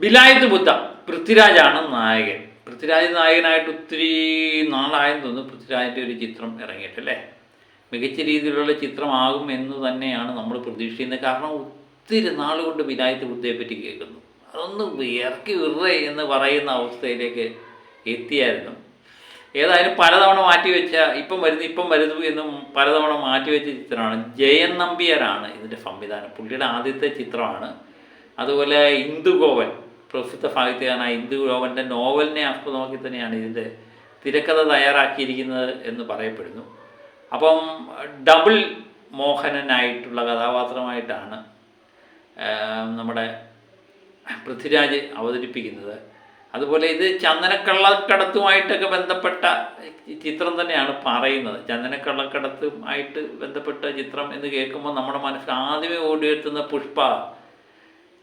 ബിലായത്ത് ബുദ്ധ, പൃഥ്വിരാജാണ് നായകൻ. പൃഥ്വിരാജ് നായകനായിട്ട് ഒത്തിരി നാളായെന്ന് തോന്നുന്നു പൃഥ്വിരാജിൻ്റെ ഒരു ചിത്രം ഇറങ്ങിയിട്ടല്ലേ. മികച്ച രീതിയിലുള്ള ചിത്രമാകും എന്ന് തന്നെയാണ് നമ്മൾ പ്രതീക്ഷിക്കുന്നത്. കാരണം ഒത്തിരി നാളുകൊണ്ട് ബിലായത്ത് ബുദ്ധയെ പറ്റി കേൾക്കുന്നു. അതൊന്ന് ഇറക്കി വിറേ എന്ന് പറയുന്ന അവസ്ഥയിലേക്ക് എത്തിയായിരുന്നു. ഏതായാലും പലതവണ മാറ്റിവെച്ച ഇപ്പം വരുന്നു എന്നും പലതവണ മാറ്റിവെച്ച ചിത്രമാണ്. ജയൻ നമ്പ്യാരാണ് ഇതിൻ്റെ സംവിധാനം. പുള്ളിയുടെ ആദ്യത്തെ ചിത്രമാണ്. അതുപോലെ ഇന്ദുഗോപൻ, പ്രസിദ്ധ സാഹിത്യകാരനായ ഇന്ദുഗോപൻ്റെ നോവലിനെ ആസ്പദമാക്കി തന്നെയാണ് ഇതിൻ്റെ തിരക്കഥ തയ്യാറാക്കിയിരിക്കുന്നത് എന്ന് പറയപ്പെടുന്നു. അപ്പം ഡബിൾ മോഹനനായിട്ടുള്ള കഥാപാത്രമായിട്ടാണ് നമ്മുടെ പൃഥ്വിരാജ് അവതരിപ്പിക്കുന്നത്. അതുപോലെ ഇത് ചന്ദനക്കള്ളക്കടത്തുമായിട്ടൊക്കെ ബന്ധപ്പെട്ട ചിത്രം തന്നെയാണ് പറയുന്നത്. ചന്ദനക്കള്ളക്കടത്തുമായിട്ട് ബന്ധപ്പെട്ട ചിത്രം എന്ന് കേൾക്കുമ്പോൾ നമ്മുടെ മനസ്സിൽ ആദ്യമേ ഓടിയെത്തുന്ന പുഷ്പ,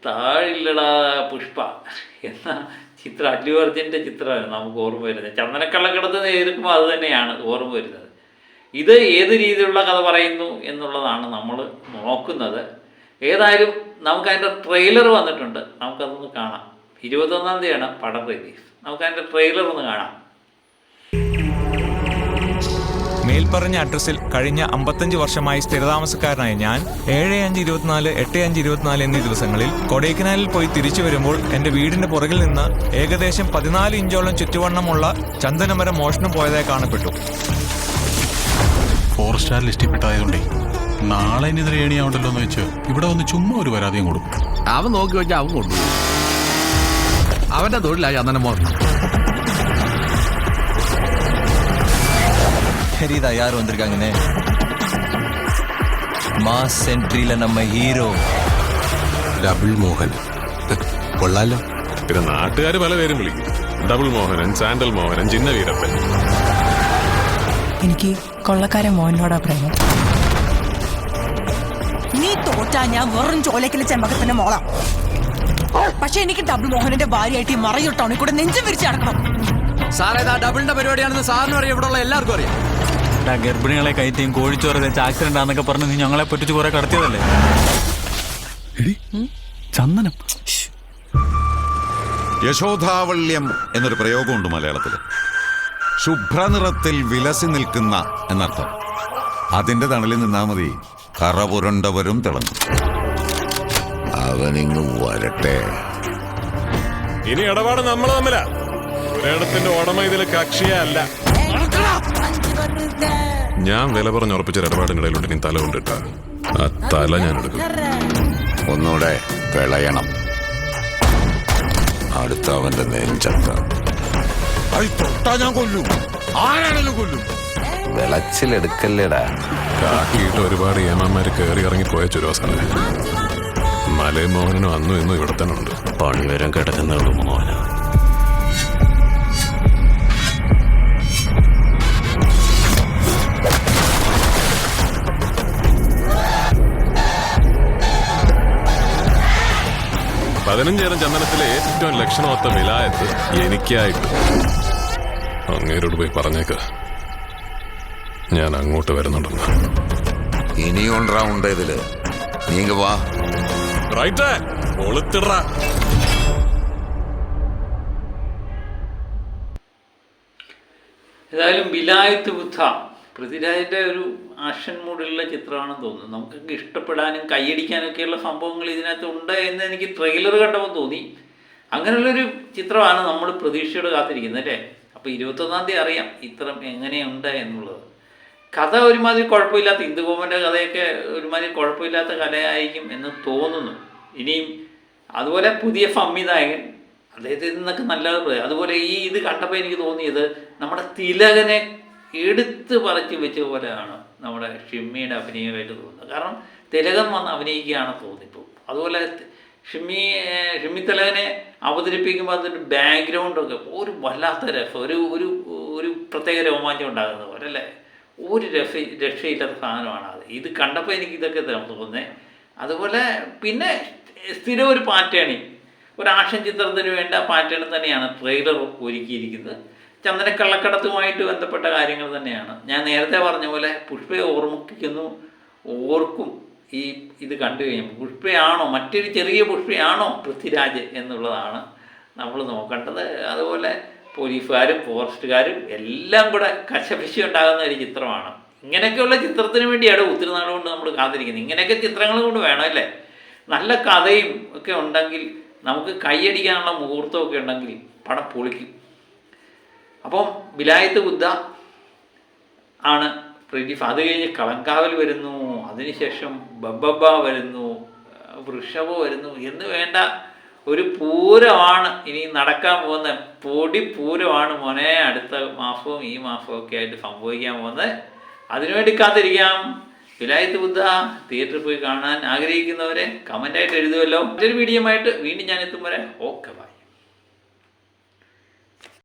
താഴില്ലടാ പുഷ്പ എന്ന ചിത്രം, അല്ലു അർജുൻ്റെ ചിത്രമാണ് നമുക്ക് ഓർമ്മ വരുന്നത്. ചന്ദനക്കള്ളക്കടത്ത് കേൾക്കുമ്പോൾ അത് തന്നെയാണ് ഓർമ്മ വരുന്നത്. ഇത് ഏത് രീതിയിലുള്ള കഥ പറയുന്നു എന്നുള്ളതാണ് നമ്മൾ നോക്കുന്നത്. ഏതായാലും നമുക്കതിൻ്റെ ട്രെയിലർ വന്നിട്ടുണ്ട്, നമുക്കതൊന്ന് കാണാം. 21-ാം തീയതിയാണ് പടം റിലീസ്. നമുക്കതിൻ്റെ ട്രെയിലർ ഒന്ന് കാണാം. മേൽപ്പറഞ്ഞ അഡ്രസ്സിൽ കഴിഞ്ഞ 55 വർഷമായി സ്ഥിരതാമസക്കാരനായ ഞാൻ 7-5-24, 8-5-24 എന്നീ ദിവസങ്ങളിൽ കൊടൈക്കനാലിൽ പോയി തിരിച്ചു വരുമ്പോൾ എൻ്റെ വീടിൻ്റെ പുറകിൽ നിന്ന് ഏകദേശം 14 ഇഞ്ചോളം ചുറ്റുവണ്ണമുള്ള ചന്ദനമരം മോഷണം പോയതായി കാണപ്പെട്ടു. 4 സ്റ്റാർ ലിസ്റ്റിൽ പെട്ടതായതുകൊണ്ടേ നാളെ ഇനി ഏണിയാവണ്ടല്ലോ എന്ന് വെച്ച് ഇവിടെ വന്ന് ചുമ്മാ ഒരു പരാതിയും കൊടുക്കും. അവൻ നോക്കി വെച്ചാൽ അവൻ കൊണ്ടുപോകും. അവന്റെ തൊഴിലാ ചന്ദനം മോഷണം. தெரியுதா யார் வந்திருக்காங்கன்னு? மாஸ் என்ட்ரியில நம்ம ஹீரோ ഡബിൾ മോഹൻ. കൊള്ളാലോ. പിന്നെ നാട്ടുകാർ പല പേരും വിളിക്കും. ഡബിൾ മോഹനൻ, സാൻഡൽ മോഹനൻ, ചിന്ന വീരപ്പൻ. എനിക്ക് കൊള്ളക്കാരൻ മോഹനോടാ പ്രേമം. നീ തോറ്റാ ഞാൻ വെറും ചോലക്കിലെ ചെമ്പകത്തിന്റെ മോളാ. പക്ഷെ എനിക്ക് ഡബിൾ മോഹനന്റെ ഭാര്യയായിട്ട് ഈ മറയൂട്ടോണി കൂടെ നെഞ്ചും വിരിച്ച് നടക്കണം. സാറേ ഇതാ ഡബിളിന്റെ പരിപാടിയാണെന്ന് സാറിനും അറിയാം, ഇവിടെ ഉള്ള എല്ലാവർക്കും അറിയാം. ഗർഭിണികളെ കയറ്റിയും കോഴിച്ചോറ് വെച്ച് ആക്സിഡന്റ് ആണെന്നൊക്കെ പറഞ്ഞ് നീ ഞങ്ങളെ പറ്റിച്ച് കുറെ കടത്തിയതല്ലേ? ചന്ദനം. യശോധാവള്യം എന്നൊരു പ്രയോഗമുണ്ട് മലയാളത്തിൽ. ശുഭ്രനിറത്തിൽ വിലസി നിൽക്കുന്ന എന്നർത്ഥം. അതിന്റെ തണലിൽ നിന്നാ മതി, കറ പുരണ്ടവരും തിളങ്ങും. അവനിങ്ങ് വരട്ടെ. ഇനി ഇടപാട് നമ്മൾ തമ്മിലാ. ഒരിടത്തിന്റെ ഉടമ ഇതിൽ കക്ഷിയല്ല. ഞാൻ വില പറഞ്ഞ് ഉറപ്പിച്ച ഇടപാടിനിടയിലോട്ട് നീ തല കൊണ്ടിട്ട ആ തല ഞാൻ എടുക്കും. ഒന്നുകൂടെ വിളയണം. അടുത്ത അവന്റെ നെഞ്ചത്ത തൊട്ടാ ഞാൻ കൊല്ലും, ആരാണെങ്കിലും കൊല്ലും. വിളച്ചിലെടുക്കല്ലേടാ. കാക്കിയിട്ട് ഒരുപാട് ഏമാന്മാര് കയറി ഇറങ്ങി പോയ ചുരോസാണ്. മലയും മോഹനനും അന്നും ഇന്നും ഇവിടെ തന്നെ ഉണ്ട്. പണിവരം കിടക്കുന്നുള്ളൂ മോഹന. പതിനഞ്ചേരം ചന്ദനത്തിലെ ഏറ്റവും ലക്ഷണമൊത്ത വിലായത്ത് എനിക്കായിട്ട്. അങ്ങേരോട് പോയി പറഞ്ഞേക്ക് ഞാൻ അങ്ങോട്ട് വരുന്നുണ്ടെന്ന്. ഇനിയുണ്ടാവുണ്ട് ഇതില്. നീങ്ക വാ. റൈറ്റ് ഒളുത്തിട. ഏതായാലും ബിലായത്ത് ബുദ്ധ പൃഥ്വിരാജിൻ്റെ ഒരു ആക്ഷൻ മൂഡിലുള്ള ചിത്രമാണെന്ന് തോന്നുന്നു. നമുക്കൊക്കെ ഇഷ്ടപ്പെടാനും കൈയടിക്കാനൊക്കെയുള്ള സംഭവങ്ങൾ ഇതിനകത്ത് ഉണ്ട് എന്ന് എനിക്ക് ട്രെയിലർ കണ്ടപ്പോൾ തോന്നി. അങ്ങനെയുള്ളൊരു ചിത്രമാണ് നമ്മൾ പ്രതീക്ഷയോട് കാത്തിരിക്കുന്നത് അല്ലേ. അപ്പോൾ 21-ാം തീയതി അറിയാം ചിത്രം എങ്ങനെയുണ്ട് എന്നുള്ളത്. കഥ ഒരുമാതിരി കുഴപ്പമില്ലാത്ത, ഇന്ദുഗോപൻ്റെ കഥയൊക്കെ ഒരുമാതിരി കുഴപ്പമില്ലാത്ത കഥയായിരിക്കും എന്ന് തോന്നുന്നു. ഇനിയും അതുപോലെ പുതിയ സംവിധായകൻ, അദ്ദേഹത്തിൽ നിന്നൊക്കെ നല്ലത്. അതുപോലെ ഇത് കണ്ടപ്പോൾ എനിക്ക് തോന്നിയത് നമ്മുടെ തിലകനെ എടുത്ത് പറിച്ച് വെച്ച പോലെയാണ് നമ്മുടെ ഷിമ്മിയുടെ അഭിനയമായിട്ട് തോന്നുന്നത്. കാരണം തിലകൻ വന്ന് അഭിനയിക്കുകയാണെന്ന് തോന്നിപ്പോൾ. അതുപോലെ ഷിമ്മി തിലകനെ അവതരിപ്പിക്കുമ്പോൾ അതിൻ്റെ ബാക്ക്ഗ്രൗണ്ടൊക്കെ ഒരു വല്ലാത്ത രസം, ഒരു പ്രത്യേക രോമാഞ്ചം ഉണ്ടാകുന്ന പോലെ അല്ലേ. ഒരു രക്ഷയില്ലാത്ത സാധനമാണ് അത്. ഇത് കണ്ടപ്പോൾ എനിക്ക് ഇതൊക്കെ തോന്നുന്നത്. അതുപോലെ പിന്നെ സ്ഥിരം ഒരു പാറ്റേണിങ്, ഒരു ആക്ഷൻ ചിത്രത്തിന് വേണ്ട പാറ്റേൺ തന്നെയാണ് ട്രെയിലർ ഒരുക്കിയിരിക്കുന്നത്. ചന്ദനക്കള്ളക്കടത്തുമായിട്ട് ബന്ധപ്പെട്ട കാര്യങ്ങൾ തന്നെയാണ്. ഞാൻ നേരത്തെ പറഞ്ഞ പോലെ പുഷ്പയെ ഓർമ്മിപ്പിക്കുന്നു, ഓർക്കും ഇത് കണ്ടു കഴിയുമ്പോൾ പുഷ്പയാണോ, മറ്റൊരു ചെറിയ പുഷ്പയാണോ പൃഥ്വിരാജ് എന്നുള്ളതാണ് നമ്മൾ നോക്കേണ്ടത്. അതുപോലെ പോലീസുകാരും ഫോറസ്റ്റുകാരും എല്ലാം കൂടെ കശപിശി ഉണ്ടാകുന്ന ഒരു ചിത്രമാണ്. ഇങ്ങനെയൊക്കെയുള്ള ചിത്രത്തിന് വേണ്ടിയാണ് ഒത്തിരി നാളുകൊണ്ട് നമ്മൾ കാത്തിരിക്കുന്നത്. ഇങ്ങനെയൊക്കെ ചിത്രങ്ങൾ കൊണ്ട് വേണമല്ലേ. നല്ല കഥയും ഒക്കെ ഉണ്ടെങ്കിൽ നമുക്ക് കൈയടിക്കാനുള്ള മുഹൂർത്തമൊക്കെ ഉണ്ടെങ്കിൽ പടം പൊളിക്കും. അപ്പം വിലായത്ത് ബുദ്ധ ആണ് പ്രദീപ്. അത് കഴിഞ്ഞ് കളങ്കാവൽ വരുന്നു, അതിനുശേഷം ബബ്ബ വരുന്നു, വൃഷഭ വരുന്നു എന്ന് വേണ്ട ഒരു പൂരമാണ് ഇനി നടക്കാൻ പോകുന്ന പൂരമാണ് മോനെ. അടുത്ത മാസവും ഈ മാസവും ഒക്കെ ആയിട്ട് സംഭവിക്കാൻ പോകുന്നത്. അതിനുവേണ്ടി കാത്തിരിക്കാം. വിലായത്ത് ബുദ്ധ തിയേറ്ററിൽ പോയി കാണാൻ ആഗ്രഹിക്കുന്നവരെ കമൻ്റായിട്ട് എഴുതുമല്ലോ. മറ്റൊരു വീഡിയോ ആയിട്ട് വീണ്ടും ഞാൻ എത്തും വരെ ഓക്കെ.